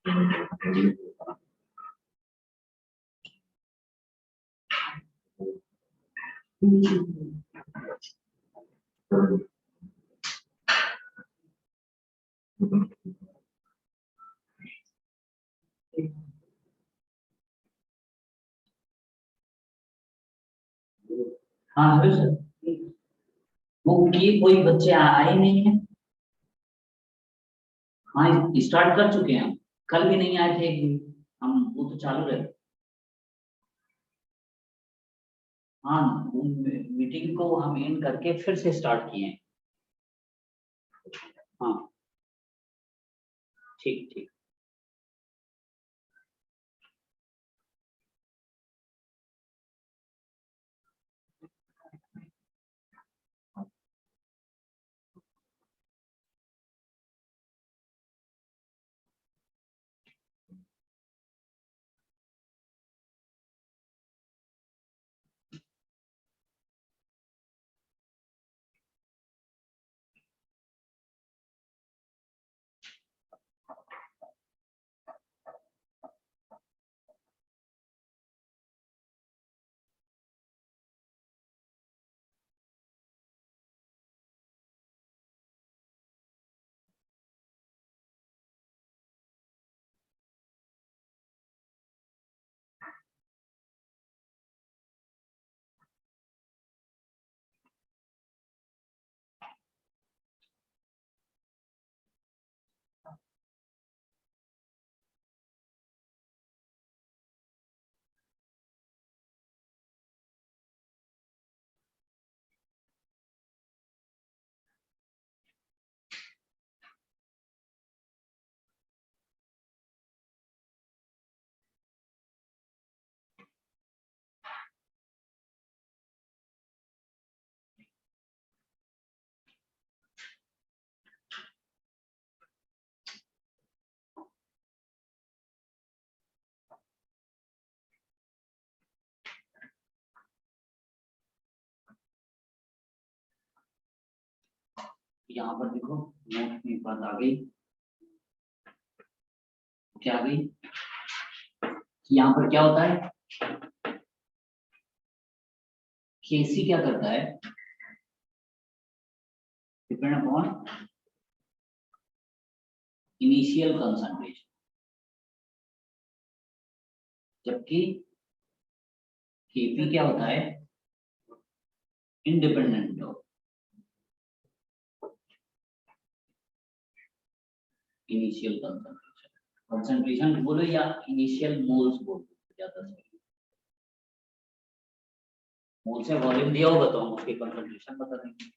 हाँ hello sir, वो कि कोई बच्चे आए नहीं है। हाँ स्टार्ट कर चुके हैं हम, कल भी नहीं आए थे एक भी। हम वो तो चालू रहे। हाँ मीटिंग को हम एंड करके फिर से स्टार्ट किए हैं। हाँ ठीक ठीक। यहाँ पर देखो नोट में बात आ गई। क्या आ गई कि यहाँ पर क्या होता है, केसी क्या करता है, डिपेंड अपॉन इनिशियल कंसंट्रेशन, जबकि केपी क्या होता है, independent of initial concentration. Concentration बोलो या इनिशियल मोल्स बोलो, ज्यादा सही। मोल से वॉल्यूम दिया होगा तो हम उसके कंसंट्रेशन बता देंगे।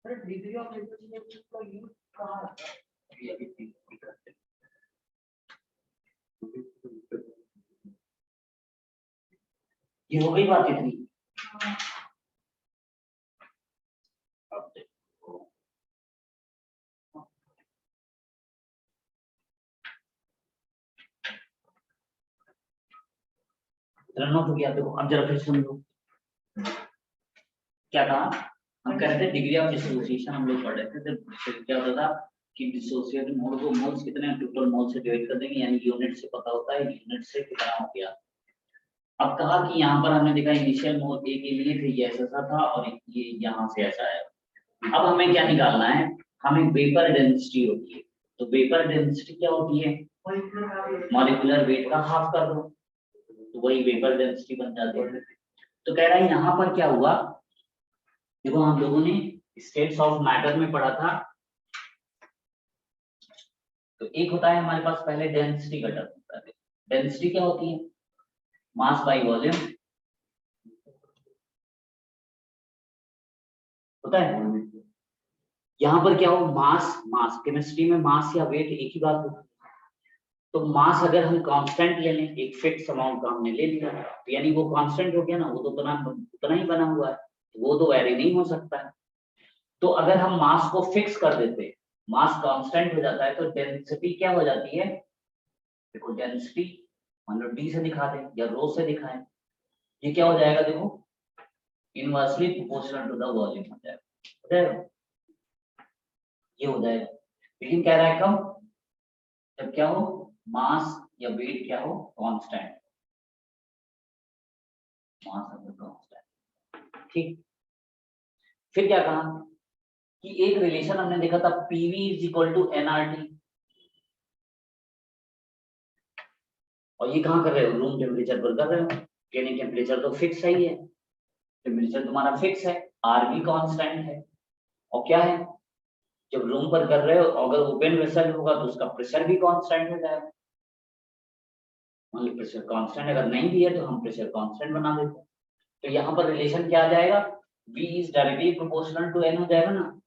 डिग्री ऑफ एसोसिएशन का यूज कहाँ होता है? ये हो गई बात इतनी। अब देखो रन आउट हो गया। देखो अब जरा फिर सुन लो क्या कहा। हम कह रहे थे डिग्री ऑफ डिसोसिएशन हम लोग पढ़ रहे थे, तो क्या होता था कि डिसोसिएट मोल को मोल्स कितने हैं टोटल मोल से डिवाइड कर देंगे, यानी यूनिट से पता होता है यूनिट से कितना हो गया। अब कहा कि यहाँ पर हमने देखा इनिशियल मोल ए के लिए फिर ये ऐसा था और ये यहाँ से ऐसा है। अब हमें क्या निकालना है, हमें वेपर डेंसिटी होती है। तो वेपर डेंसिटी क्या होती है, मॉलिक्यूलर वेट का हाफ कर दो, तो वही वेपर डेंसिटी बन जाती है। तो कह रहा है यहाँ पर क्या हुआ, देखो हम लोगों ने स्टेट्स ऑफ मैटर में पढ़ा था। तो एक होता है हमारे पास पहले डेंसिटी घटक होता है। डेंसिटी क्या होती है, मास बाय वॉल्यूम होता है। यहाँ पर क्या हो, मास, मास केमिस्ट्री में मास या वेट एक ही बात होती है। तो मास अगर हम कांस्टेंट ले लें, एक फिक्स अमाउंट का हमने ले लिया, तो यानी वो कांस्टेंट हो गया ना, वो तो उतना ही बना हुआ है, वो तो वेरी नहीं हो सकता है। तो अगर हम मास को फिक्स कर देते, मास कांस्टेंट हो जाता है, तो डेंसिटी क्या हो जाती है, देखो डेंसिटी मान लो डी से दिखा दें या रो से दिखाएं, ये क्या हो जाएगा, देखो inversely proportional to the volume हो जाएगा, ये हो जाएगा। लेकिन कह रहा है कब, जब क्या हो, मास या वेट क्या हो, कांस्टेंट, मास अगर कांस्टेंट, ठीक। फिर क्या कहा कि एक रिलेशन हमने देखा था PV is equal to NRT, और ये कहाँ कर रहे हो, रूम टेम्परेचर पर कर रहे हो, यानी टेम्परेचर तो फिक्स है ही है, टेम्परेचर तुम्हारा फिक्स है, आर भी कांस्टेंट है, और क्या है, जब रूम पर कर रहे हो अगर ओपन वेसल होगा तो उसका प्रेशर भी कांस्टेंट हो जाएगा। मान लो प्रेशर कांस्टेंट अगर नहीं भी है तो हम प्रेशर कांस्टेंट बना देते हैं। तो यहाँ पर रिलेशन क्या आ जाएगा, V is directly proportional to N हो जाएगा ना,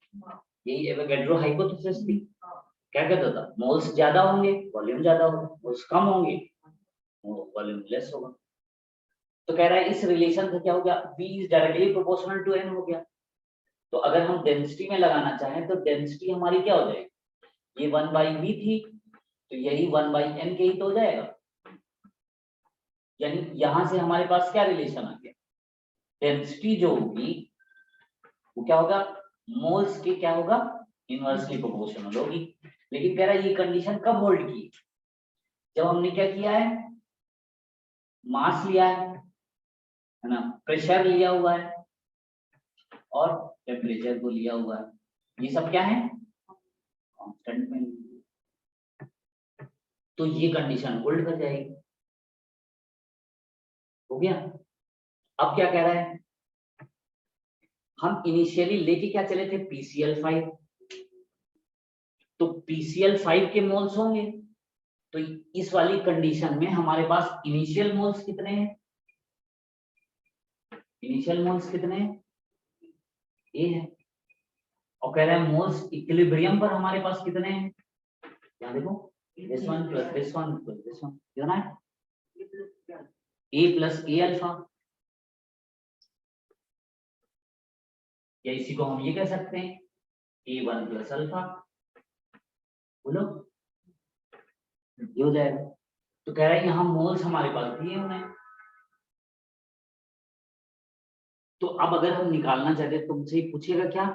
यही एवोगैड्रो हाइपोथेसिस थी। क्या कहता था, मोल्स ज्यादा होंगे वॉल्यूम ज्यादा होगा, मोल्स कम होंगे वॉल्यूम लेस होगा। तो कह रहा है इस रिलेशन से क्या हो गया, V is directly proportional to N हो गया। तो अगर हम डेंसिटी में लगाना चाहें तो डेंसिटी हमारी क्या हो जाएगी, ये 1/v थी, तो यही 1/n के ही तो हो जाएगा। यानी यहां से हमारे पास क्या रिलेशन आ गया, डेंसिटी जो होगी वो क्या होगा, मोल्स की क्या होगा, इनवर्सली प्रोपोर्शनल होगी। लेकिन कह रहा है ये कंडीशन कब होल्ड की, जब हमने क्या किया है, मास लिया है ना, प्रेशर लिया हुआ है और टेम्परेचर को लिया हुआ है, ये सब क्या है कांस्टेंट में, तो ये कंडीशन होल्ड कर जाएगी। हो गया। अब क्या कह रहा है, हम इनिशियली लेके क्या चले थे, PCl5, तो PCl5 के मोल्स होंगे, तो इस वाली कंडीशन में हमारे पास इनिशियल मोल्स कितने हैं, इनिशियल मोल्स कितने हैं, ए है, और कह रहे हैं मोल्स इक्विलिब्रियम पर हमारे पास कितने हैं, यहाँ देखो this one plus this one plus this one, कितना है, A plus A अल्फा, या इसी को हम ये कह सकते हैं A1 plus अल्फा, बोलो ये हो जाएगा। तो कह रहा है यहाँ मोल्स हमारे पास दिए उन्हें, तो अब अगर हम निकालना चाहते हैं तुमसे पूछेगा क्या,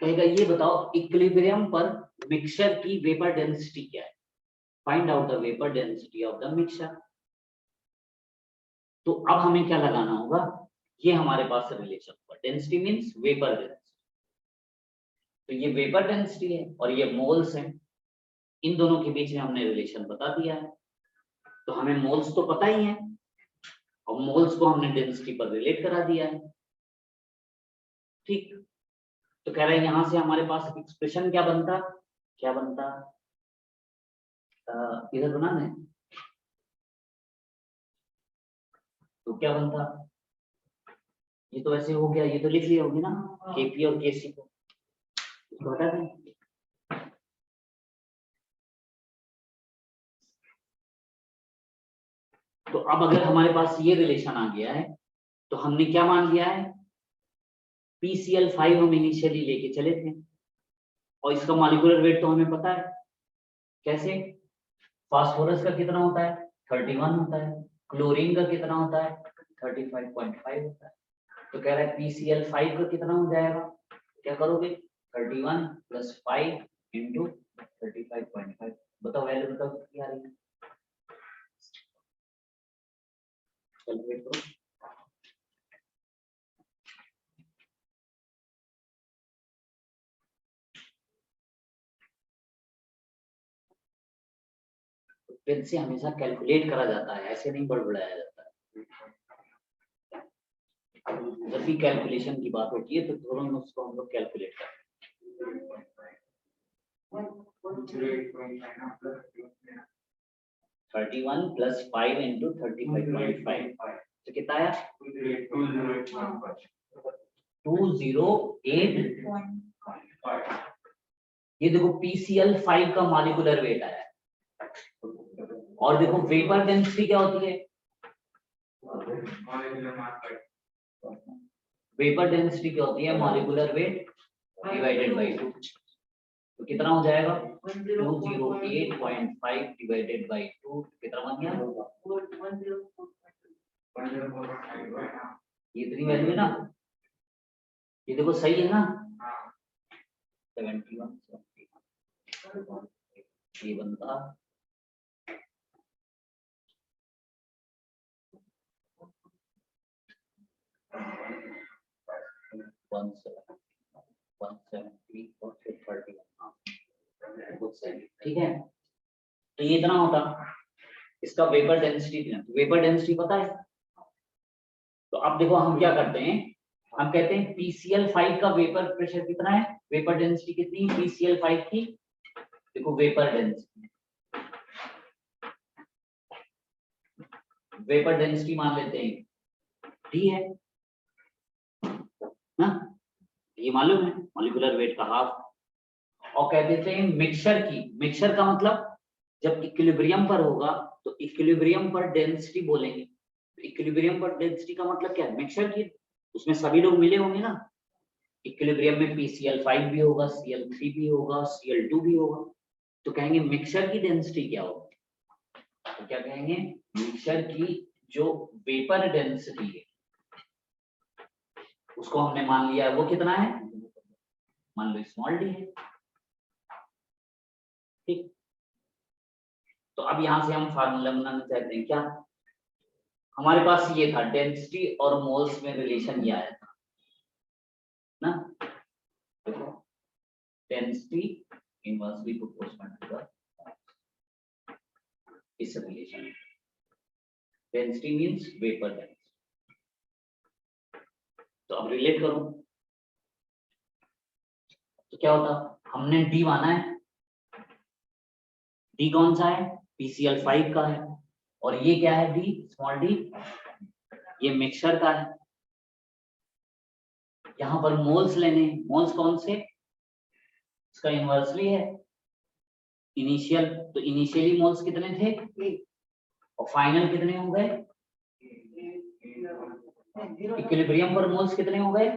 कहेगा ये बताओ इक्विलिब्रियम पर मिक्सचर की वेपर डेंसिटी क्या है, find out the vapour density of the mixture. तो अब हमें क्या लगाना होगा, ये हमारे पास रिलेशन होगा, डेंसिटी मींस वेपर डेंसिटी, तो ये वेपर डेंसिटी है और ये मोल्स है, इन दोनों के बीच में हमने रिलेशन बता दिया है। तो हमें मोल्स तो पता ही है और मोल्स को हमने डेंसिटी पर रिलेट करा दिया है, ठीक। तो कह रहा है यहां से हमारे पास एक्सप्रेशन क्या बनता, क्या बनता, इधर बना दें तो क्या बनता, ये तो ऐसे हो गया, ये तो लिख लिया होगी ना, Kp और Kc को, बता दें। तो अब अगर हमारे पास ये रिलेशन आ गया है तो हमने क्या मान लिया है, PCl5 हम इनिशियली लेके चले थे और इसका मॉलिक्यूलर वेट तो हमें पता है। कैसे? फास्फोरस का कितना होता है 31 होता है, क्लोरीन का कितना होता है 35.5 होता है। तो कह रहा है PCl5 का कितना हो जाएगा, क्या करोगे 31 + 5 × 35.5। बताओ वैल्यू बताओ कितनी आ रही है, कैलकुलेट करो। पेन से हमेशा कैलकुलेट करा जाता है, ऐसे नहीं बड़बड़ाया जाता है। जब भी कैलकुलेशन की बात होती है तो थोड़ा उसको हम लोग कैलकुलेट करते हैं। 31 + 5 × 35.5 तो कितना आया 208। ये देखो PCl5 का मॉलिक्यूलर वेट आया है। और देखो वेपर डेंसिटी क्या होती है, वेपर डेंसिटी क्या होती है, मॉलिक्यूलर वेट डिवाइडेड बाय 2। तो कितना हो जाएगा 208.5 डिवाइडेड बाय 2 कितना बन गया, ये इतनी वैल्यू है ना, ये देखो सही है ना 71 ये बनता 170 और फिर 31। ठीक है, तो ये इतना होता इसका वेपर डेंसिटी। वेपर डेंसिटी पता है, तो अब देखो हम क्या करते हैं, हम कहते हैं PCl5 का वेपर प्रेशर कितना है, वेपर डेंसिटी कितनी है PCl5 की, देखो वेपर डेंसिटी, वेपर डेंसिटी मान लेते हैं D है ना, ये मालूम है मॉलिक्यूलर वेट का हाफ। और कह देते हैं मिक्सचर की, मिक्सचर का मतलब जब इक्विलिब्रियम पर होगा तो इक्विलिब्रियम पर डेंसिटी बोलेंगे। इक्विलिब्रियम पर डेंसिटी का मतलब क्या है, मिक्सचर की, उसमें सभी लोग मिले होंगे ना, इक्विलिब्रियम में PCl5 भी होगा, Cl3 भी होगा, Cl2 भी होगा, तो कहेंगे मिक्सचर की डेंसिटी क्या होगी, तो क्या कहेंगे मिक्सचर की जो वेपर डेंसिटी है उसको हमने मान लिया है वो कितना है, मान लो स्मॉल d है। ठीक, तो अब यहां से हम फार्मूला बनाना चाहते हैं, क्या हमारे पास ये था डेंसिटी और मोल्स में रिलेशन ये आया था ना, देखो density inversely proportional to the इस relation, density means vapour density. तो अब रिलेट करो तो क्या होता, हमने D माना है, D कौन सा है PCl5 का है, और ये क्या है D स्मॉल d, ये मिक्सचर का है। यहाँ पर मोल्स लेने, मोल्स कौन से, इसका इनवर्सली है इनिशियल, तो इनिशियली मोल्स कितने थे और फाइनल कितने हो गए, इक्विलिब्रियम पर मोल्स कितने हो गए,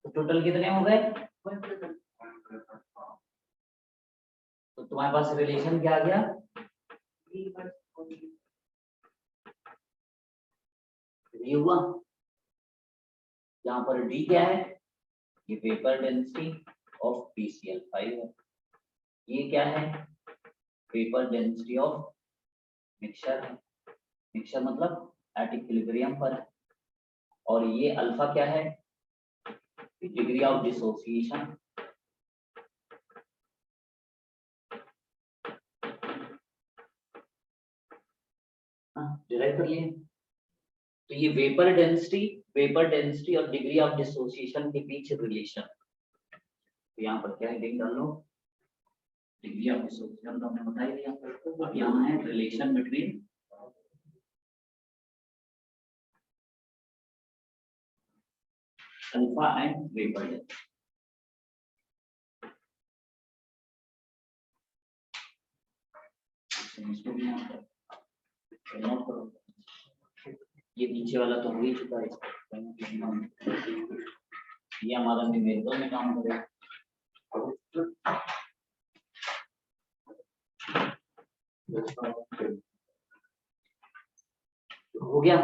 तो टोटल कितने हो गए, तो तुम्हारे पास रिलेशन क्या आ गया, ये हुआ। यहाँ पर D क्या है, ये वेपर डेंसिटी ऑफ PCl5 है, ये क्या है वेपर डेंसिटी ऑफ मिक्सचर है, मिक्सचर मतलब एट इक्विलिब्रियम पर है, और ये अल्फा क्या है डिग्री ऑफ डिसोसिएशन, डिराइव कर लिए। तो ये वेपर डेंसिटी और डिग्री ऑफ डिसोसिएशन के बीच रिलेशन, तो यहाँ पर क्या हेडिंग डाल लो, डिग्री ऑफ डिसोसिएशन तो हमने बता ही दिया। अब यहाँ है relation between alpha and vapour density. इसको भी नोट करो। ये नीचे वाला तो हो ही चुका है, ये हमारा न्यूमेरिकल में काम करेगा। हो गया।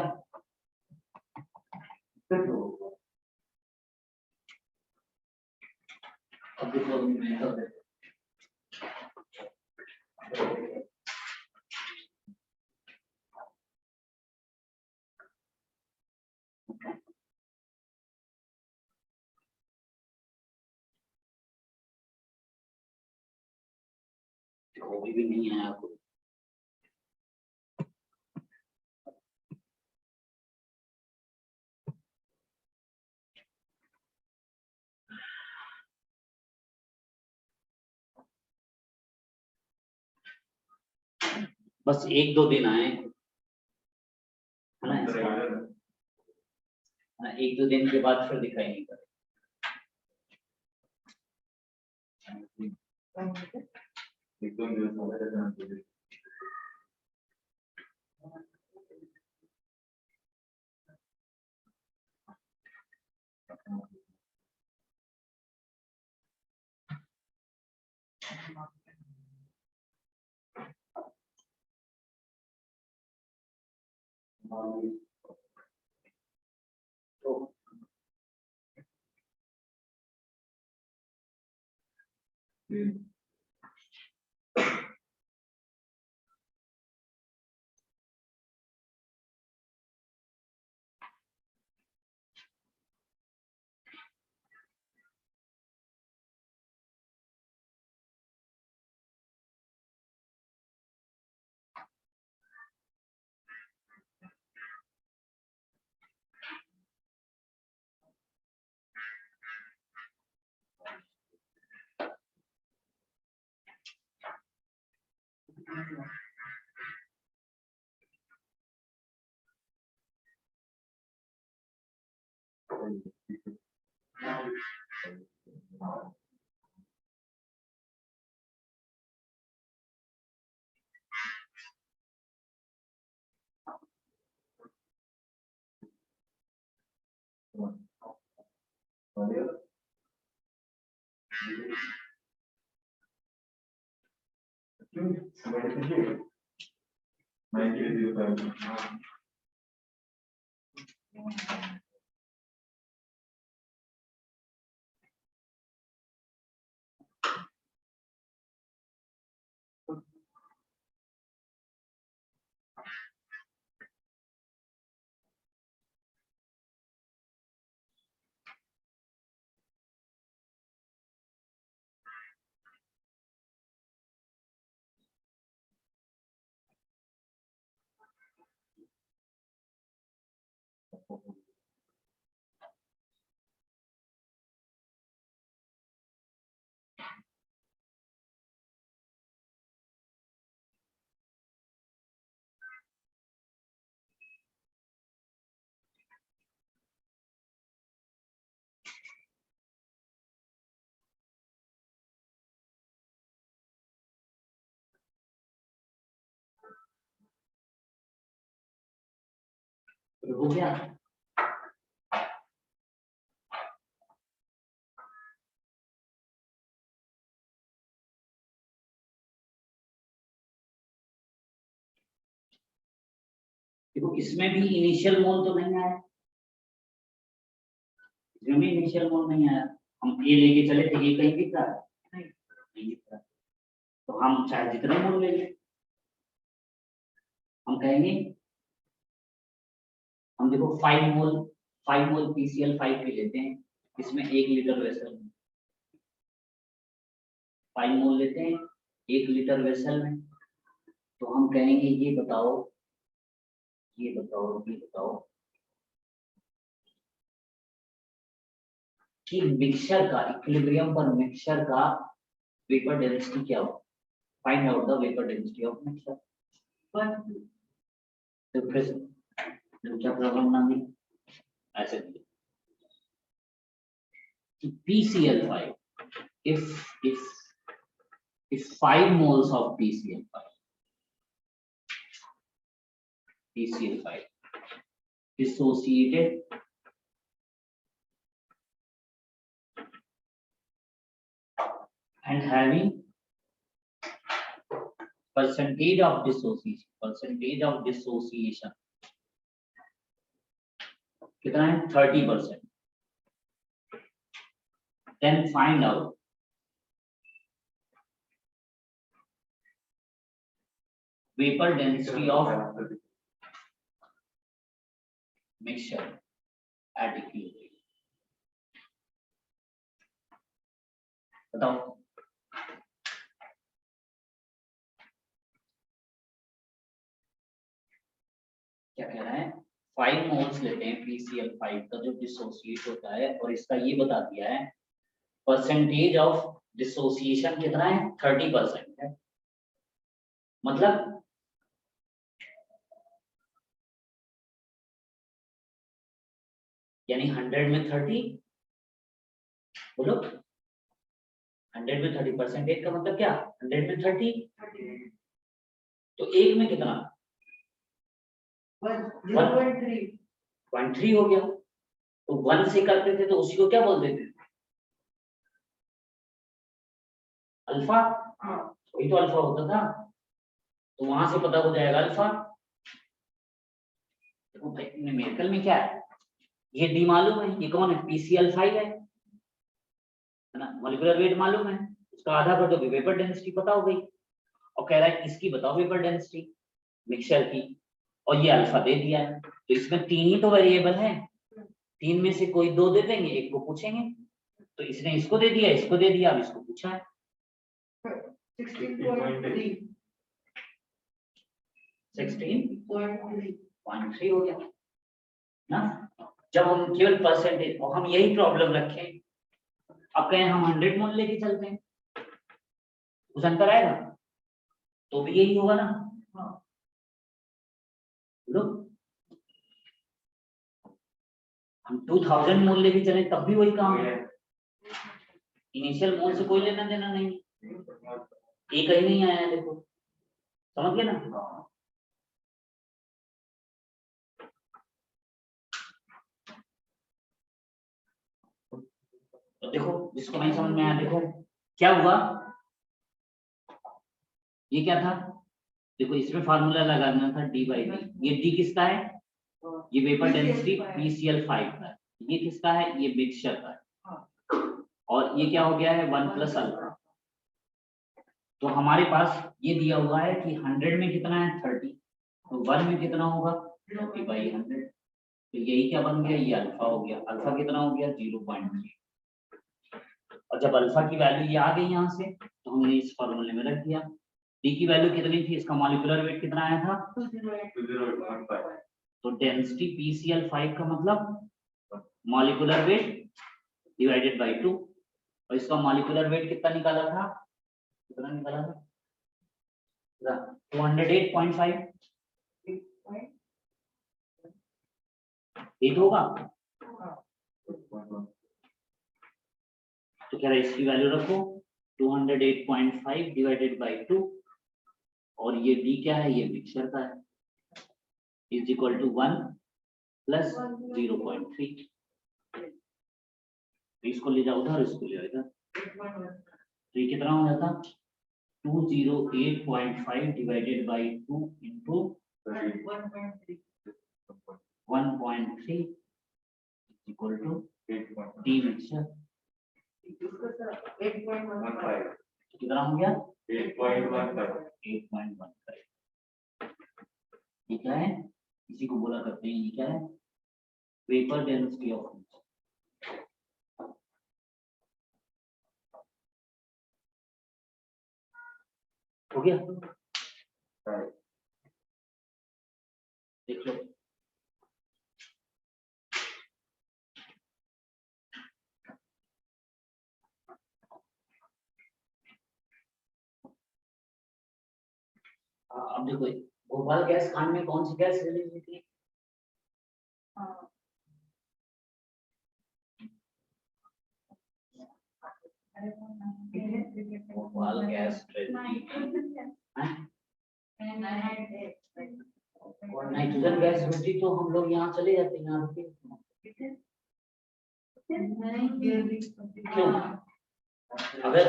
अब देखो न्यूमेरिकल है। कोई भी नहीं है आपको। बस एक दो दिन आए है ना, एक दो दिन के बाद फिर दिखाई नहीं पड़े। तो हो गया। देखो इसमें भी इनिशियल मोल तो नहीं आया, इसमें भी इनिशियल मोल नहीं आया। हम ये लेके चले थे, ये कहीं दिख रहा है? नहीं दिख रहा। तो हम चाहे जितने मोल ले लें, हम कहेंगे हम देखो 5 मोल PCl 5 के लेते हैं, इसमें 1 लीटर वेसल में 5 मोल लेते हैं 1 लीटर वेसल में। तो हम कहेंगे ये बताओ कि मिक्सचर का इक्विलिब्रियम पर मिक्सचर का वेपर डेंसिटी क्या हो। Find out the vapour density of mixture. तो फिर क्या प्रॉब्लम ना दी ऐसे PCl5, if 5 moles of PCl5 dissociated and having percentage of dissociation कितना है 30%, then find out vapor density of mixture at equilibrium. बताओ क्या कह रहा है, 5 मोल्स लेते हैं PCl5 का जो डिसोसिएट होता है, और इसका ये बता दिया है परसेंटेज ऑफ डिसोसिएशन कितना है 30% है, मतलब यानी 100 में 30, बोलो 100 में 30 परसेंटेज का मतलब क्या, 100 में 30, तो एक में कितना 0.3 हो गया, तो 1 से करते थे तो उसी को क्या बोलते थे अल्फा, वही तो अल्फा होता था, तो वहां से पता हो जाएगा अल्फा। देखो भाई न्यूमेरिकल में क्या है, ये डी मालूम है, ये कौन है PCl5 है ना, मॉलिक्यूलर वेट मालूम है, उसका आधा कर दो वेपर डेंसिटी पता हो गई, और कह रहा है इसकी बताओ वेपर डेंसिटी मिक्सचर की, और ये अल्फा दे दिया है, तो इसमें 3 ही तो वेरिएबल है, 3 में से कोई 2 दे देंगे, एक को पूछेंगे, तो इसने इसको दे दिया, इसको दे दिया, अब इसको पूछा है 16.3 हो गया ना। जब हम केवल परसेंटेज, और हम यही प्रॉब्लम रखें, अब कहें हम 100 मोल लेके चलते हैं, कुछ अंतर आएगा तो भी यही होगा ना, लो हम 2000 मोल लेके चले तब भी वही काम है, इनिशियल मोल से कोई लेना देना नहीं, एक ही नहीं आया, देखो समझ गए ना। तो देखो जिसको नहीं समझ में आया, देखो क्या हुआ, ये क्या था, देखो इसमें फार्मूला लगाना था d/d, ये d किसका है, ये वेपर डेंसिटी PCl5 का है, ये किसका है, ये मिक्सचर का है, और ये क्या हो गया है 1 + अल्फा, तो हमारे पास ये दिया हुआ है कि 100 में कितना है 30, तो 1 में कितना होगा 30/100, तो यही क्या बन गया, ये अल्फा हो गया, अल्फा कितना हो गया 0.3, और जब अल्फा की वैल्यू ये आ गई यहाँ से, तो हमने इस फॉर्मूले में रख दिया, डी की वैल्यू कितनी थी, इसका मॉलिक्यूलर वेट कितना आया था 208.5, तो डेंसिटी PCl5 का मतलब मॉलिक्यूलर वेट डिवाइडेड बाय 2, और इसका मॉलिक्यूलर वेट कितना निकाला था, कितना निकाला था 208.5, ये होगा, तो क्या है इसकी वैल्यू रखो 208.5 डिवाइडेड बाय 2, और ये d क्या है, ये मिक्सचर का है, इज इक्वल टू 1 + 0.3, इसको ले जाओ उधर, इसको ले इधर, तो ये कितना हो जाता 208.5 divided by 2 into 1.3 equal to d mixture, कितना हो गया 8.15, ये क्या है, इसी को बोला करते हैं, ये क्या है वेपर डेंसिटी ऑफ मिक्सचर, हो गया, देख लो अब देखो भोपाल गैस कांड में कौन सी गैस रिलीज होती है, भोपाल गैस ट्रेजरी और नाइट्रोजन गैस होती तो हम लोग यहाँ चले जाते हैं यहाँ पे। क्यों? अगर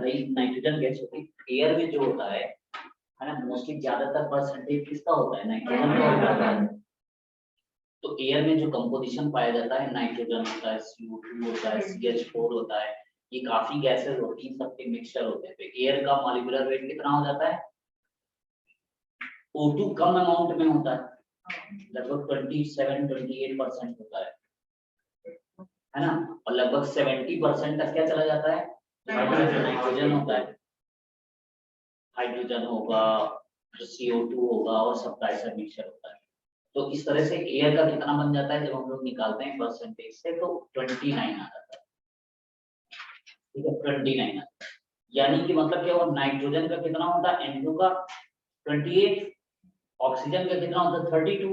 भाई नाइट्रोजन गैस होती, एयर में जो होता है ना, मोस्टली ज्यादातर परसेंटेज किसका होता है, नाइट्रोजन का होता है। तो एयर में जो कंपोजिशन पाया जाता है, नाइट्रोजन होता है, CO2 होता है, CH4 होता है, ये काफी गैसेस होती हैं, सबके मिक्सचर होते हैं। तो एयर का मॉलिक्यूलर वेट कितना हो जाता है, O2 कम अमाउंट में होता है, लगभग 27-28% होता है ना, और लगभग 70% तक क्या चला जाता है, नाइट्रोजन होता है, हाइड्रोजन होगा, CO2 होगा और सबका ऐसा मिक्सचर होता है। तो इस तरह से एयर का कितना बन जाता है, जब हम लोग निकालते हैं परसेंटेज से, तो 29 आ जाता है, ठीक है, 29 आता है। यानी कि मतलब क्या हुआ, नाइट्रोजन का कितना होता है, N2 का 28, ऑक्सीजन का कितना होता है 32,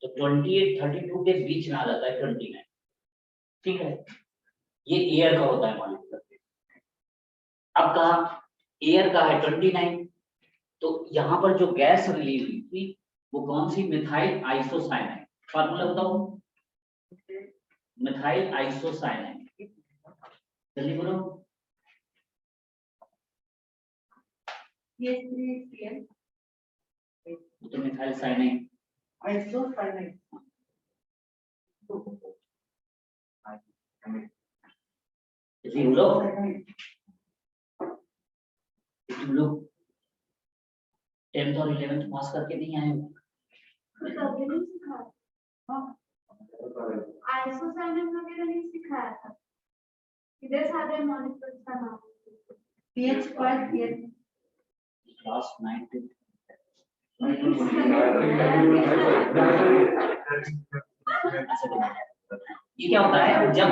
तो 28-32 के बीच में आ जाता है 29, ठीक है। ये एयर का होता है मॉलिक्यूलर वेट। अब कहा एयर का है 29, तो यहाँ पर जो गैस रिलीज हुई थी वो कौन सी, मिथाइल आइसोसाइनाइड। फार्मूला बताओ, मिथाइल आइसोसाइनाइड, जल्दी बोलो। तो मिथाइल साइनाइड, आइसोसाइनाइड, तुम लोग 10th और 11th पास करके नहीं आए हो, आइसोसाइनाइड वगैरह नहीं सिखाया था, इधर सारे मॉलिक्यूल्स का नाम pH पर pH क्लास 9 ये क्या होता है, जब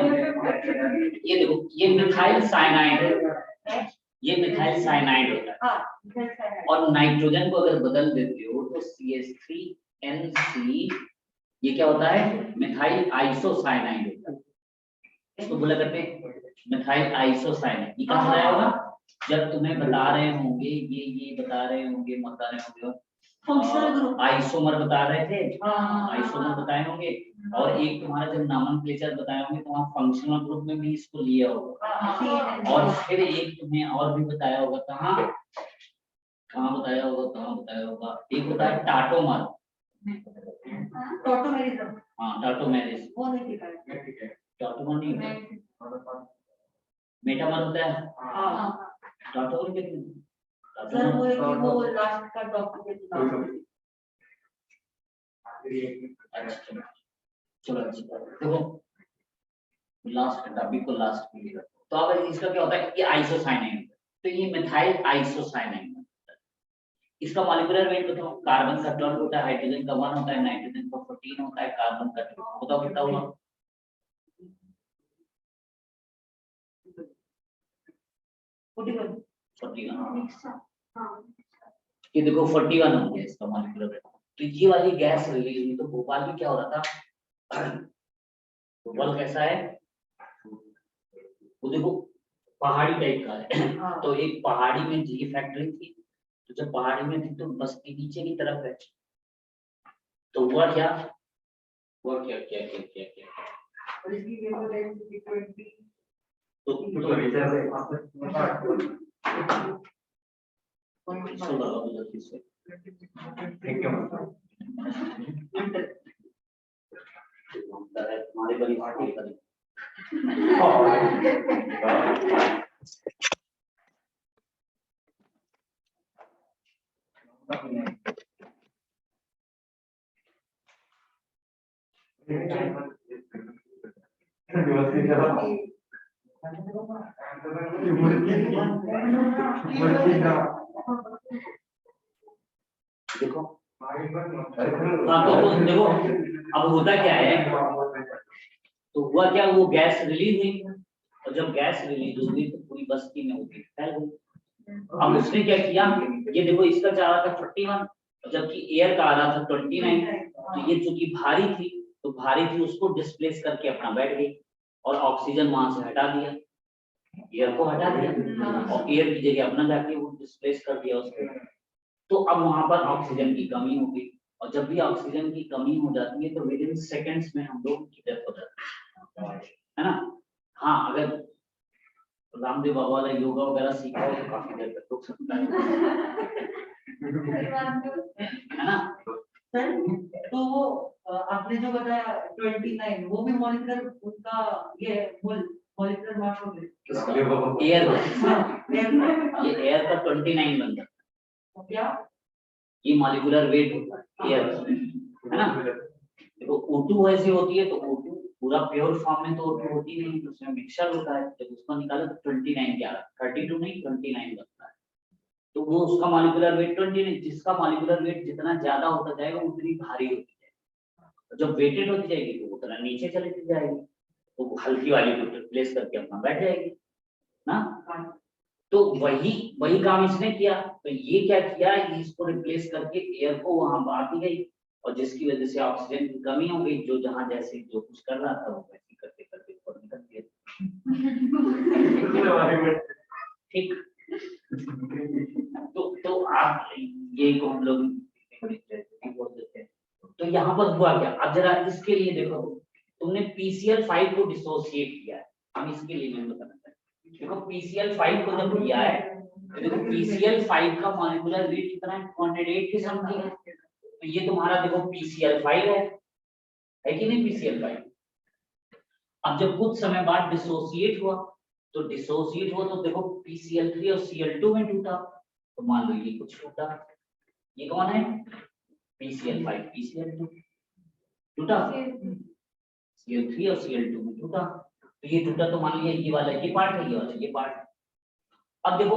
ये देखो, ये मिथाइल साइनाइड है, ये मिथाइल साइनाइड होता है, और नाइट्रोजन को अगर बदल देते हो तो CH3NC, ये क्या होता है, मिथाइल आइसोसाइनाइड होता है। इसको बोला करते हैं मिथाइल आइसोसाइनाइड। ये कहाँ बताया होगा, जब तुम्हें बता रहे होंगे, ये बता रहे होंगे, बता रहे होंगे फंक्शनल ग्रुप, आइसोमर बता रहे थे, हाँ, आइसोमर बताए होंगे, और एक तुम्हारा जब नॉमेनक्लेचर बताए होंगे तो वहाँ फंक्शनल ग्रुप में भी इसको लिया होगा, और फिर एक तुम्हें और भी बताया होगा, कहाँ बताया होगा, एक होता है टाटोमर, टोटोमेरिज्म, हाँ टाटोमेरिस, वो नहीं दिखाया, टाटोमर नहीं, मेटामर होता है, हाँ टाटोमर के सर वो लास्ट का डॉक्यूमेंट चलो देखो, लास्ट टॉपिक को लास्ट में लिखा। तो अब इसका क्या होता है, ये आइसोसाइनाइड, तो ये मिथाइल आइसोसाइनाइड, इसका मॉलिक्यूलर वेट बताओ, कार्बन का 12 होता है, हाइड्रोजन का 1 होता है, नाइट्रोजन का 14 होता है, कार्बन का 2 बताओ कितना हुआ, 41। ये देखो 41 हो गया इसका मॉलिक्यूलर वेट। तो ये वाली गैस रिलीज हुई, तो भोपाल में क्या हो रहा था, भोपाल कैसा है, वो देखो पहाड़ी टाइप का है, तो एक पहाड़ी में ये फैक्ट्री थी, तो जब पहाड़ी में थी तो बस्ती नीचे की तरफ है, तो हुआ क्या, और इसकी वेवलेंथ 20 तो हमारे बड़ी पार्टी करें देखो, हाँ तो देखो अब होता क्या है, तो हुआ क्या, वो गैस रिलीज हुई, और जब गैस रिलीज हुई तो पूरी बस्ती में होती फैल गई। अब उसने क्या किया, ये देखो इसका जा रहा था 41, जबकि एयर का आ रहा था 29, तो ये चूंकि भारी थी, तो भारी थी उसको डिस्प्लेस करके अपना बैठ गई, और ऑक्सीजन वहां से हटा दिया, एयर को हटा दिया और एयर की जगह अपना जाके वो डिस्प्लेस कर दिया उसको। तो अब वहां पर ऑक्सीजन की कमी होगी, और जब भी ऑक्सीजन की कमी हो जाती है तो विद इन सेकेंड्स में हम लोग की डेथ हो जाती है ना। हाँ, अगर रामदेव बाबा वाला योगा वगैरह सीखा हो तो काफी देर तक रुक सकता है ना। सर तो वो आपने जो बताया 29 वो भी मॉलिक्यूलर उसका ये मॉलिक्यूलर मास हो गया एयर एयर ये एयर का 29 बन जाता तो क्या है, ये मॉलिक्यूलर वेट होता है एयर का, है ना। देखो O2 ऐसी होती है तो O2 पूरा प्योर फॉर्म में तो O2 होती नहीं, तो उसमें मिक्सचर होता है, जब उसको निकालो तो 29 क्या रहा, 32 नहीं 29 बनता है। तो वो उसका मॉलिक्यूलर वेट 29, जिसका मॉलिक्यूलर वेट जितना ज्यादा होता जाएगा उतनी भारी होती जाएगी, जब वेटेड होती जाएगी तो उतना नीचे चली जाएगी, तो हल्की वाली को रिप्लेस करके अपना बैठ जाएगी ना। तो वही वही काम इसने किया, तो ये क्या किया, इसको रिप्लेस करके एयर को वहां बाहर दी गई, और जिसकी वजह से ऑक्सीजन की कमी हो गई, जो जहां जैसे जो कुछ कर रहा था वो वैसे करते करते ऊपर निकल गया। ठीक। तो आप ये को हम लोग बोल देते हैं। तो यहाँ पर हुआ क्या, अब जरा इसके लिए देखो, तुमने PCl5 को डिसोसिएट किया है, हम इसके लिए मैं बताना चाहता हूँ। देखो PCl5 को जब किया है तो देखो PCl5 का मॉलिक्यूलर वेट कितना है, 208 के समथिंग है। तो ये तुम्हारा देखो PCl5 है कि नहीं PCl5। अब जब कुछ समय बाद डिसोसिएट हुआ, तो डिसोसिएट हुआ तो देखो PCl3 और Cl2 में टूटा, तो मान लो ये कुछ टूटा, ये कौन है PCl5 PCl2 टूटा, Cl3 और Cl2 में टूटा, तो ये टूटा, तो मान लिया ये वाला ये पार्ट है, ये वाला ये पार्ट। अब देखो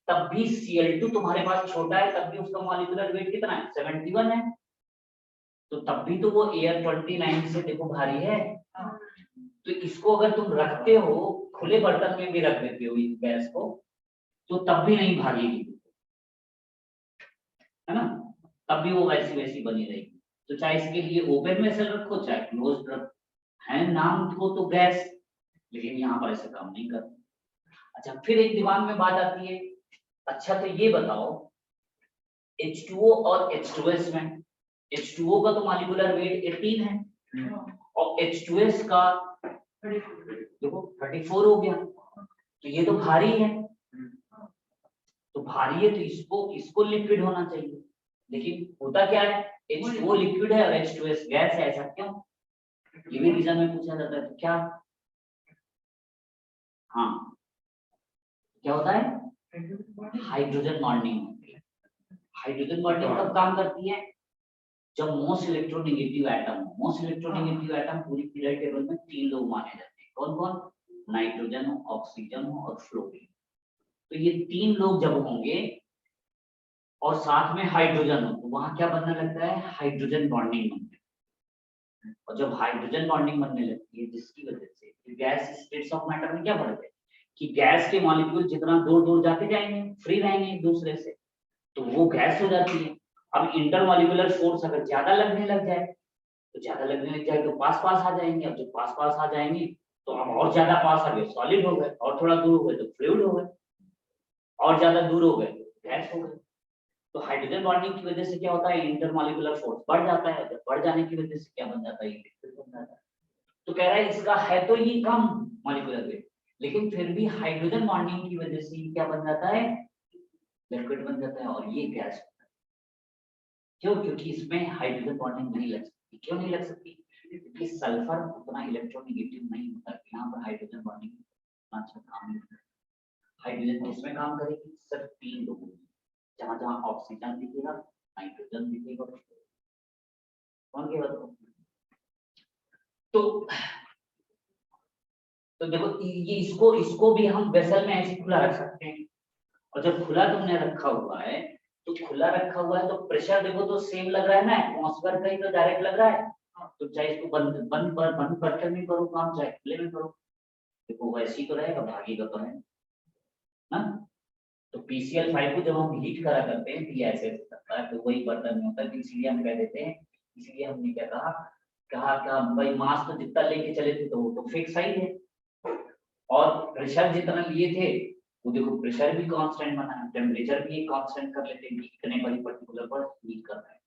तब भी Cl2 तुम्हारे पास छोटा है, तब भी उसका मॉलिक्यूलर वेट कितना है 71 है, तो तब भी तो वो एयर 29 से देखो भारी है। तो इसको अगर तुम रखते हो खुले बर्तन में भी रख देते हो इस गैस को, तो तब भी नहीं भागेगी, है ना, तब भी वो वैसी वैसी बनी रहेगी। तो चाहे इसके लिए ओपन वेसल रखो चाहे क्लोज रखो, है नाम को तो गैस, लेकिन यहाँ पर ऐसा काम नहीं करता। अच्छा, फिर एक दिमाग में बात आती है, अच्छा तो ये बताओ H2O और H2S में, H2O का तो मॉलिक्यूलर वेट 18 है और H2S का देखो 34 हो गया, तो ये तो भारी है, तो भारी है तो इसको इसको लिक्विड होना चाहिए, लेकिन होता क्या है H2O लिक्विड है और H2S गैस है, ऐसा क्यों, ये भी रीजन में पूछा जाता है। तो क्या, हाँ क्या होता है, हाइड्रोजन बॉन्डिंग होती है। हाइड्रोजन बॉन्डिंग कब काम करती है, जब मोस्ट इलेक्ट्रोनेगेटिव एटम पूरी पीरियड टेबल में 3 लोग माने जाते हैं, कौन कौन, नाइट्रोजन हो, ऑक्सीजन हो और फ्लोरीन। तो ये 3 लोग जब होंगे और साथ में हाइड्रोजन हो, तो वहां क्या बनने लगता है, हाइड्रोजन बॉन्डिंग बनती है। और जब हाइड्रोजन बॉन्डिंग बनने लगती है जिसकी वजह से गैस स्टेट्स ऑफ मैटर में क्या बढ़ते हैं कि गैस के मॉलिक्यूल जितना दूर दूर जाते जाएंगे फ्री रहेंगे एक दूसरे से, तो वो गैस हो जाती है। अब इंटरमॉलिक्यूलर फोर्स अगर ज्यादा लगने लग जाए, तो ज्यादा लगने लग जाए तो पास पास आ जाएंगे, अब जब पास पास आ जाएंगे तो अब और ज्यादा पास आ गए सॉलिड हो गए, और थोड़ा दूर हो गए तो फ्लूइड हो गए, और ज्यादा दूर हो गए तो गैस हो गए। तो हाइड्रोजन बॉन्डिंग की वजह से क्या होता है, इंटरमॉलिक्यूलर फोर्स बढ़ जाता है, जब बढ़ जाने की वजह से क्या बन जाता है, लिक्विड बन जाता है। तो कह रहा है इसका है तो ये कम मॉलिक्यूलर वेट, लेकिन फिर भी हाइड्रोजन बॉन्डिंग की वजह से क्या बन जाता है, लिक्विड बन जाता है और ये गैस होता है। क्यों, क्योंकि इसमें हाइड्रोजन बॉन्डिंग नहीं लग सकती। क्यों नहीं लग सकती, क्योंकि सल्फर उतना इलेक्ट्रोनेगेटिव नहीं होता, यहाँ पर हाइड्रोजन बॉन्डिंग अच्छा काम नहीं करता। हाइड्रोजन किसमें काम करेगी, सिर्फ 3 लोगों में, जहां जहां ऑक्सीजन दिखेगा नाइट्रोजन दिखेगा, कौन के बताओ। तो देखो ये इसको इसको भी हम वेसल में ऐसे खुला रख सकते हैं, और जब खुला तुमने रखा हुआ है तो खुला रखा हुआ है तो प्रेशर देखो तो सेम लग रहा है ना, एटमॉस्फेयर का ही तो डायरेक्ट लग रहा है। तो चाहे इसको बंद बर्तन में करो काम, चाहे खुले में करो, देखो वैसे ही तो रहेगा, भागेगा तो है ना। तो PCl5 को जब हम हीट करा करते हैं तो ये ऐसे करता है, तो वही बर्तन में होता है, इसीलिए हम कह देते हैं, इसीलिए हमने क्या कहा कहा भाई मास तो जितना लेके चले थे तो वो तो फिक्स ही है, और प्रेशर जितना लिए थे वो देखो प्रेशर भी कांस्टेंट बना है, टेम्परेचर भी एक कांस्टेंट कर लेते हैं कि इतने वाली पर्टिकुलर पर हीट करना है,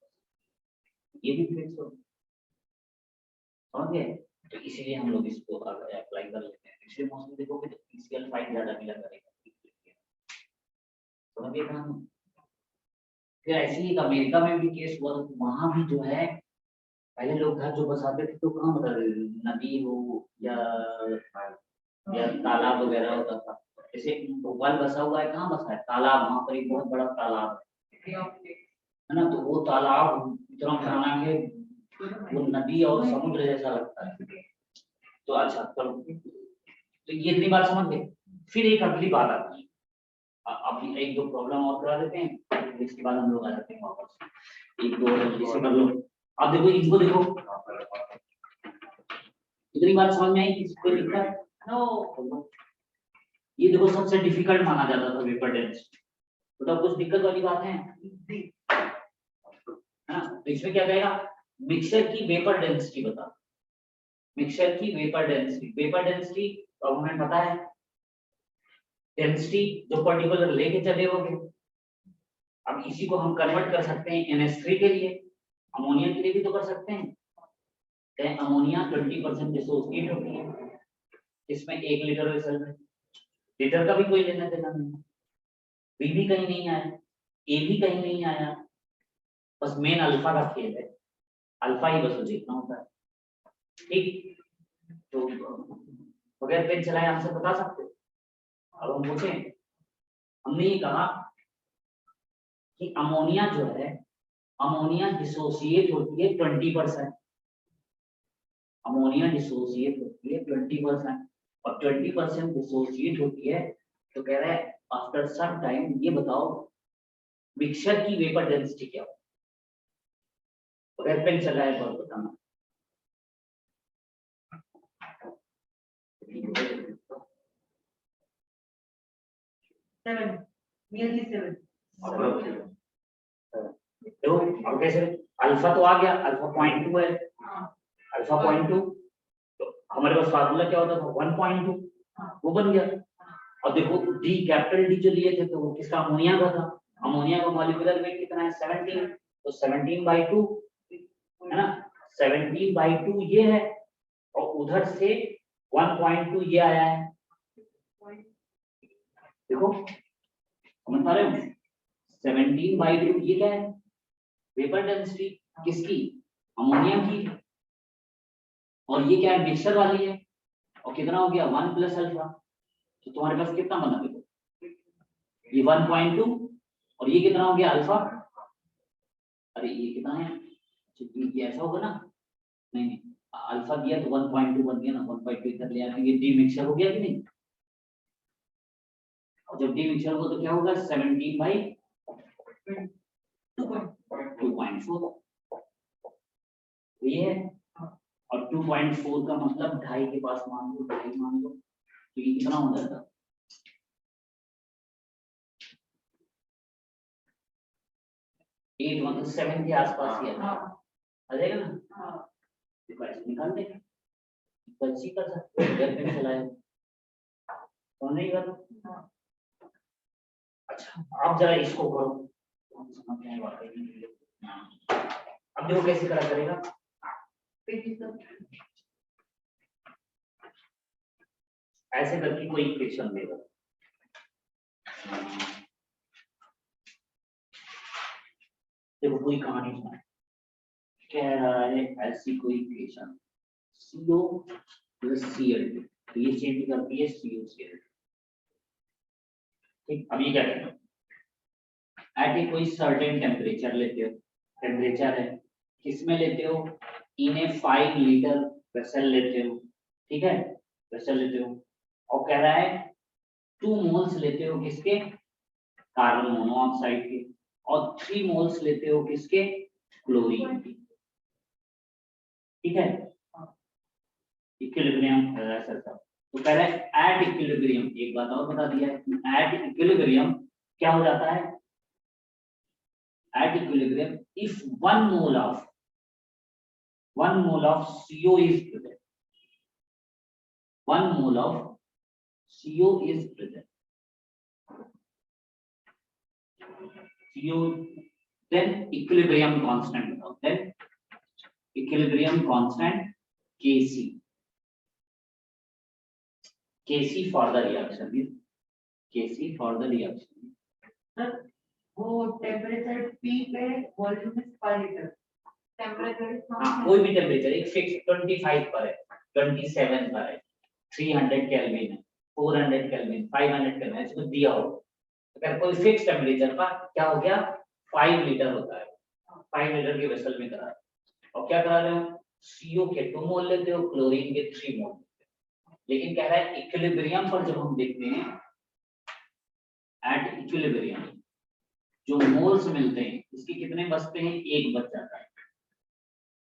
ये भी फिक्स हो समझ गए। तो इसीलिए हम लोग इसको अप्लाई कर लेते हैं, इसलिए मोस्टली देखोगे तो पीसीएल फाइल ज्यादा मिला करेगा समझ गए कहानी। फिर ऐसे ही अमेरिका में भी केस हुआ तो वहां भी जो है पहले लोग घर जो बसाते थे तो कहाँ मतलब नदी हो या तालाब वगैरह होता था, जैसे भोपाल बसा हुआ है, कहाँ बसा है तालाब, वहाँ पर एक बहुत बड़ा तालाब है ना, तो वो तालाब इतना पुराना है वो नदी और समुद्र जैसा लगता है। तो अच्छा चलो, तो ये इतनी बात समझ गए। फिर एक अगली बात आती है, अभी एक दो प्रॉब्लम और करा देते हैं, इसके बाद हम लोग आ जाते हैं वापस, एक दो जल्दी से कर लो। अब देखो इनको देखो, इतनी बात समझ में आई किसी को दिक्कत? नो, ये देखो सबसे डिफिकल्ट माना जाता था वेपर डेंसिटी, तो कुछ दिक्कत वाली बात है ना। तो इसमें क्या कहेगा, मिक्सचर की वेपर डेंसिटी बता, मिक्सचर की वेपर डेंसिटी तो हमें पता है डेंसिटी जो पर्टिकुलर लेके चले होगे। अब इसी को हम कन्वर्ट कर सकते हैं NH3 के लिए, अमोनिया के लिए भी तो कर सकते हैं। अमोनिया 20% डिसोसिएट होती है, इसमें 1 लीटर वेसल में, लीटर का भी कोई लेना देना नहीं, बी भी कहीं नहीं आया, ए भी कहीं नहीं आया, बस मेन अल्फा का खेल है, अल्फा ही बस देखना होता है। ठीक, तो बगैर पेन चलाए आपसे बता सकते हो। अब हम पूछे, हमने ये कहा कि अमोनिया जो है, अमोनिया डिसोसिएट होती है 20%, अमोनिया डिसोसिएट होती है 20% और 20% डिसोसिएट होती है, तो कह रहा है आफ्टर सम टाइम ये बताओ मिक्सचर की वेपर डेंसिटी क्या हो, अगर पेन चल रहा है तो बताना। देखो अब कैसे, अल्फा तो आ गया, अल्फा 0.2 है, अल्फा 0.2, तो हमारे पास फार्मूला क्या होता था 1.2, वो बन गया। और देखो डी, कैपिटल डी जो लिए थे तो वो किसका, अमोनिया का था, अमोनिया का मॉलिक्यूलर वेट कितना है 17, तो 17/2 है ना, 17/2 ये है, और उधर से 1.2 ये आया है, देखो समझ पा रहे हो, 17/2 ये क्या है, वेपर डेंसिटी किसकी, अमोनिया की, और ये क्या है मिक्सचर वाली है, और कितना हो गया 1 प्लस अल्फा, तो तुम्हारे पास कितना बना, देखो ये 1.2 और ये कितना हो गया अल्फा, अरे ये कितना है, ये ऐसा होगा ना, नहीं अल्फा दिया तो 1.2 बन गया ना, 1.2 इधर ले आते, ये डी मिक्सचर हो गया कि नहीं, और जब डी मिक्सचर हो तो क्या होगा 17/2.4, ये है, और 2.4 का मतलब 2.5 के पास मान लो, 2.5 मान लो, तो ये कितना हो जाएगा, 8 मतलब 7 के आसपास ही आ जाएगा ना, देखो ऐसे निकाल देंगे, गलती कर सकते हो, घर पे चलाए तो नहीं कर। अच्छा आप जरा इसको करो, हम समझ में वाकई, अब देखो कैसे करा करेगा, ऐसे करके कोई इक्वेशन देगा, देखो कोई कहानी सुना, कह रहा है ऐसी कोई इक्वेशन CO प्लस Cl2, तो ये चेंज करती है COCl, ठीक। अब ये क्या कहते हैं, एट ए कोई सर्टेन टेम्परेचर लेते हो, टेम्परेचर है किसमें लेते हो, इन ए 5 लीटर वेसल लेते हो, ठीक है वेसल लेते हो, और कह रहा है 2 मोल्स लेते हो किसके, कार्बन मोनोऑक्साइड के, और 3 मोल्स लेते हो किसके, क्लोरीन के, ठीक है, इक्विलिब्रियम ऐसा सब। तो कह रहा है एट इक्विलिब्रियम, एक बात और बता दिया है, एट इक्विलिब्रियम क्या हो जाता है, at equilibrium if 1 mole of CO is present, 1 mole of CO is present. CO, then equilibrium constant बताओ, then equilibrium constant Kc. Kc for the reaction is Kc for the reaction. Sir वो temperature P पे volume is 5 litre temperature हाँ, कोई भी temperature एक fix 25 पर है, 27 पर है, 300 केल्विन है, 400 केल्विन, 500 केल्विन, इसको दिया हो। अगर कोई फिक्स टेम्परेचर पर क्या हो गया 5 लीटर होता है, 5 लीटर के वेसल में करा और क्या करा रहे हो CO के 2 मोल लेते हो, क्लोरीन के 3 मोल, लेकिन कह रहा है इक्विलिब्रियम पर जब हम देखते हैं एट इक्विलिब्रियम जो मोल्स मिलते हैं इसके कितने बचते हैं, 1 बच जाता है।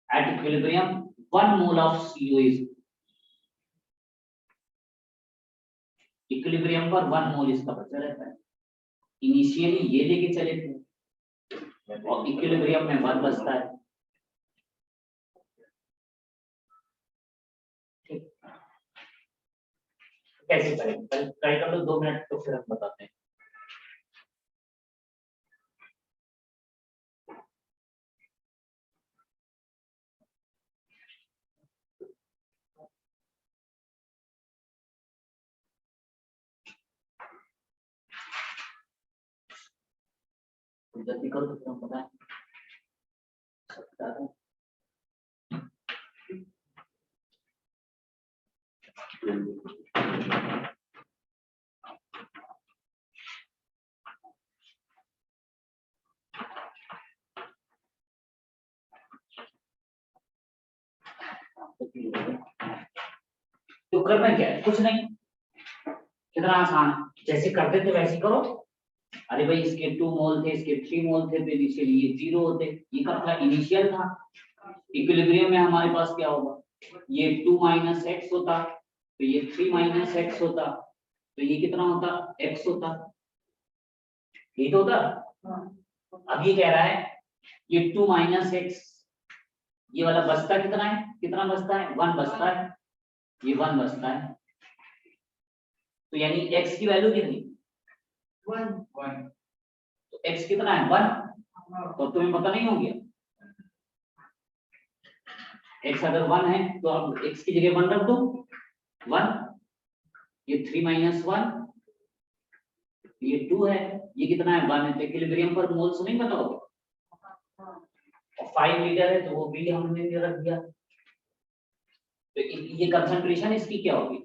At equilibrium 1 mole of CO is, equilibrium पर 1 मोल इसका बचा रहता है। इनिशियली ये लेके चले थे और इक्विलिब्रियम में 1 बचता है। कैसे करें, ट्राई कर लो 2 मिनट तो फिर हम बताते हैं। जल्दी करो तो फिर हम बताएं। तो करना क्या है, कुछ नहीं, कितना आसान, जैसे करते थे वैसे करो। अरे भाई इसके 2 मोल थे, इसके 3 मोल थे, तो इनिशियली ये 0 होते, ये कब था, इनिशियल था। इक्विलिब्रियम में हमारे पास क्या होगा, ये 2 माइनस एक्स होता, तो ये 3 माइनस एक्स होता, तो ये कितना होता, x होता, ये तो होता। अब ये कह रहा है ये 2 माइनस एक्स, ये वाला बचता कितना है, कितना बचता है, 1 बचता है, ये 1 बचता है, तो यानी x की वैल्यू कितनी, 1 तो x कितना है 1, तो तुम्हें पता नहीं हो गया, x अगर 1 है तो अब x की जगह 1 रख दो, 1, ये 3 माइनस 1, ये 2 है, ये कितना है 1 है, तो इक्विलिब्रियम पर मोल्स नहीं पता होगा, और 5 लीटर है तो वो भी हमने रख दिया। तो ये कंसंट्रेशन इसकी क्या होगी,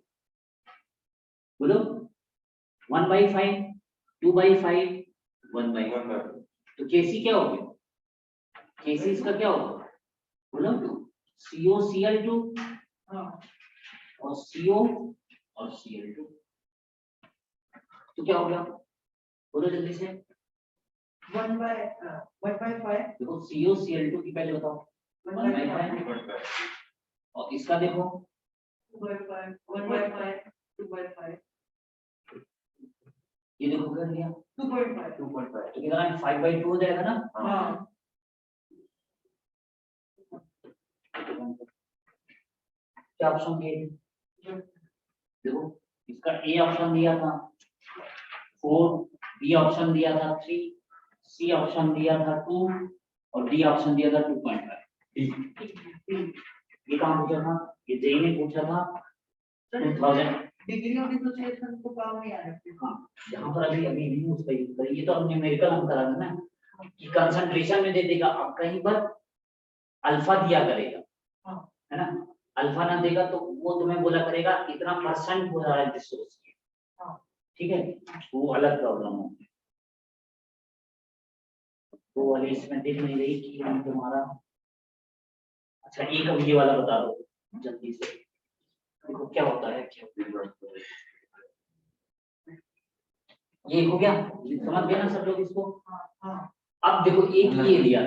बोलो 1/5, 2/5, 1/5, तो Kc क्या होगी, Kc इसका क्या होगा, बोलो COCl2 और CO और Cl2, तो क्या हो गया, बोलो जल्दी से, 1/5 देखो COCl2 की पहले बताओ 1/5, और इसका देखो 2/5 1/5 2/5 ये देखो कर दिया 2.5 तो कितना है 5/2 हो जाएगा ना। हाँ क्या ऑप्शन दिए, देखो इसका ए ऑप्शन दिया था 4, बी ऑप्शन दिया था 3, सी ऑप्शन दिया था 2 और डी ऑप्शन दिया था 2.5। ये कहाँ पूछा था, ये जेई ने पूछा था 2000। डिग्री ऑफ डिसोसिएशन को काम नहीं आ रहा। हाँ, यहाँ पर अभी अभी यूज का यूज करें, ये तो हमने न्यूमेरिकल हम करा था ना कि कंसंट्रेशन में दे देगा, अब कहीं पर अल्फा दिया करेगा, है ना, अल्फा ना देगा तो वो तुम्हें बोला करेगा इतना परसेंट हो रहा है डिसोसिएशन, ठीक है, वो अलग प्रॉब्लम हो। वो वाली इसमें देख नहीं रही कि हम तुम्हारा, अच्छा एक अब ये वाला बता दो जल्दी से, देखो क्या होता है, ये हो गया, समझ गए ना सब लोग इसको। अब देखो एक ये दिया,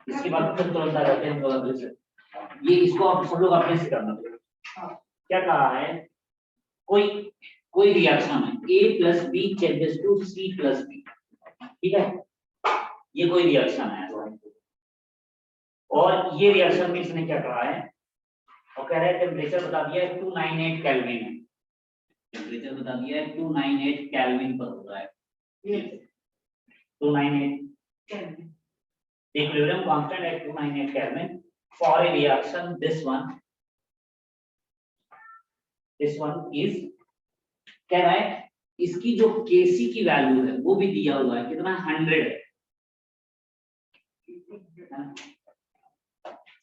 इसके बाद फिर तुरंत आ जाते हैं हम से, ये इसको आप सब लोग अपने से करना। क्या कहा है, कोई रिएक्शन है A plus B changes to C plus B, ठीक है, ये कोई रिएक्शन है, और ये रिएक्शन में इसने क्या कहा है, और कह रहा है टेम्परेचर बता दिया है 298 केल्विन है, टेम्परेचर बता दिया है 298 केल्विन पर हो रहा है, Yes. 298 Can. the equilibrium constant at 298 Kelvin for a reaction this one is, कह रहा है इसकी जो Kc की वैल्यू है वो भी दिया हुआ है, कितना 100 है।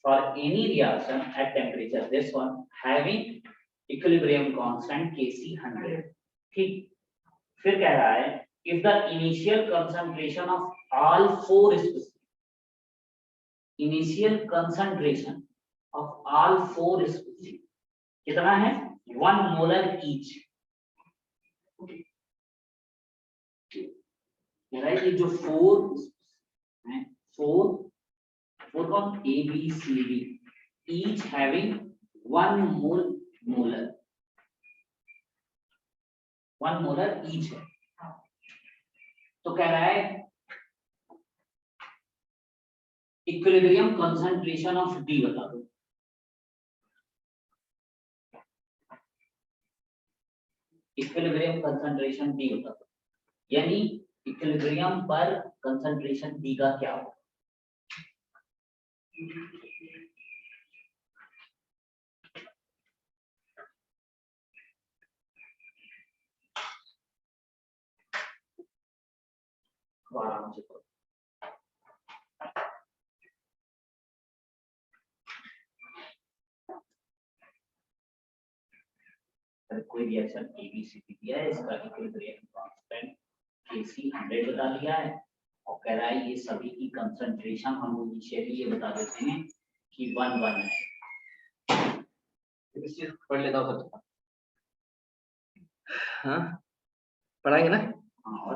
For any reaction at temperature this one having equilibrium constant Kc 100, ठीक। फिर कह रहा है if the initial concentration of all four species, initial concentration of all four species कितना है 1 molar each, कह रहा है कि जो फोर हैं, फोर कौन A B C D each having 1 molar each है। तो कह रहा है इक्विलिब्रियम कंसंट्रेशन ऑफ डी बता दो, इक्विलिब्रियम कंसंट्रेशन डी बता दो, यानी इक्विलिब्रियम पर कंसंट्रेशन डी का क्या होगा। आराम से करो। कोई रिएक्शन एबीसीडी दिया है, इसका इक्विलिब्रियम कांस्टेंट Kc 100 बता दिया है, और कह रहा है ये सभी की कंसंट्रेशन हम इनिशियली ये बता देते हैं कि 1 है। इसी पढ़ लेता हूँ सब। हाँ पढ़ाएंगे ना। हाँ और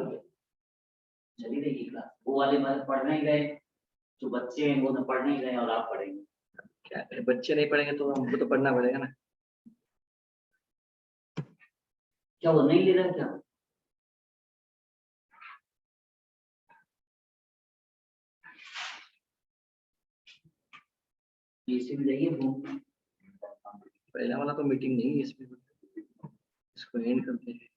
चली रहेगी क्लास, वो वाले पढ़ नहीं गए, जो बच्चे हैं वो तो पढ़ नहीं रहे और आप पढ़ेंगे। क्या करें, बच्चे नहीं पढ़ेंगे तो हमको तो पढ़ना पड़ेगा ना। क्या वो नहीं ले रहे क्या? इसमें जाइए पहला वाला तो मीटिंग नहीं है, इसमें इसको एंड करते हैं।